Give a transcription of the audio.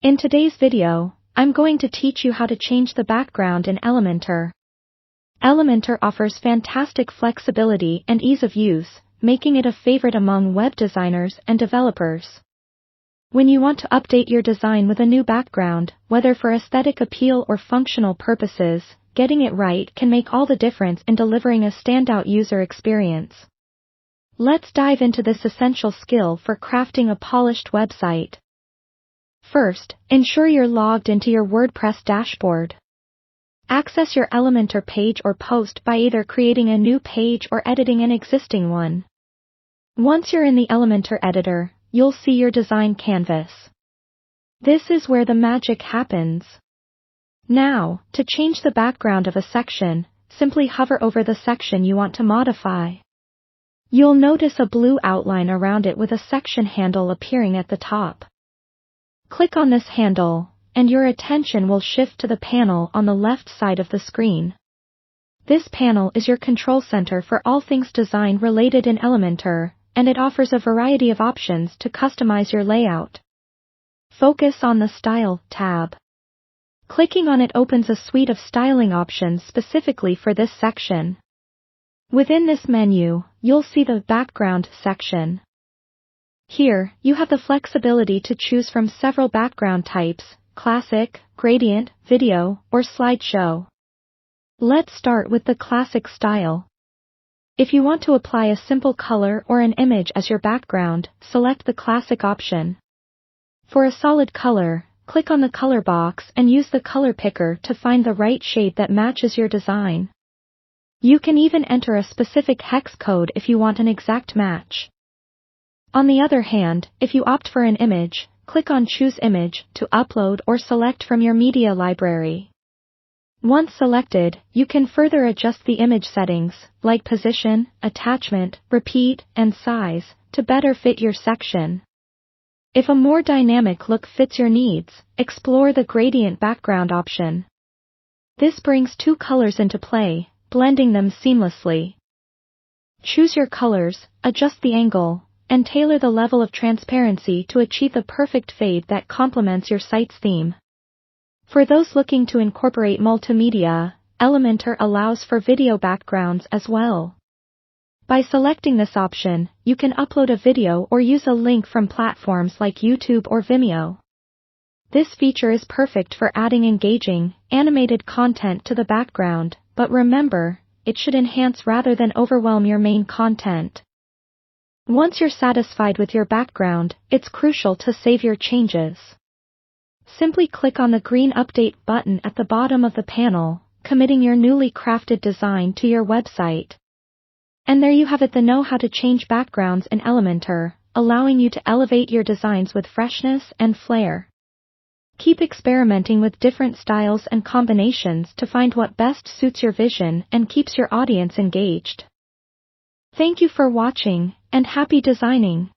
In today's video, I'm going to teach you how to change the background in Elementor. Elementor offers fantastic flexibility and ease of use, making it a favorite among web designers and developers. When you want to update your design with a new background, whether for aesthetic appeal or functional purposes, getting it right can make all the difference in delivering a standout user experience. Let's dive into this essential skill for crafting a polished website. First, ensure you're logged into your WordPress dashboard. Access your Elementor page or post by either creating a new page or editing an existing one. Once you're in the Elementor editor, you'll see your design canvas. This is where the magic happens. Now, to change the background of a section, simply hover over the section you want to modify. You'll notice a blue outline around it with a section handle appearing at the top. Click on this handle, and your attention will shift to the panel on the left side of the screen. This panel is your control center for all things design related in Elementor, and it offers a variety of options to customize your layout. Focus on the Style tab. Clicking on it opens a suite of styling options specifically for this section. Within this menu, you'll see the Background section. Here, you have the flexibility to choose from several background types: classic, gradient, video, or slideshow. Let's start with the classic style. If you want to apply a simple color or an image as your background, select the classic option. For a solid color, click on the color box and use the color picker to find the right shade that matches your design. You can even enter a specific hex code if you want an exact match. On the other hand, if you opt for an image, click on Choose Image to upload or select from your media library. Once selected, you can further adjust the image settings, like position, attachment, repeat, and size, to better fit your section. If a more dynamic look fits your needs, explore the gradient background option. This brings two colors into play, blending them seamlessly. Choose your colors, adjust the angle, and tailor the level of transparency to achieve the perfect fade that complements your site's theme. For those looking to incorporate multimedia, Elementor allows for video backgrounds as well. By selecting this option, you can upload a video or use a link from platforms like YouTube or Vimeo. This feature is perfect for adding engaging, animated content to the background, but remember, it should enhance rather than overwhelm your main content. Once you're satisfied with your background, it's crucial to save your changes. Simply click on the green Update button at the bottom of the panel, committing your newly crafted design to your website. And there you have it, the know how to change backgrounds in Elementor, allowing you to elevate your designs with freshness and flair. Keep experimenting with different styles and combinations to find what best suits your vision and keeps your audience engaged. Thank you for watching, and happy designing!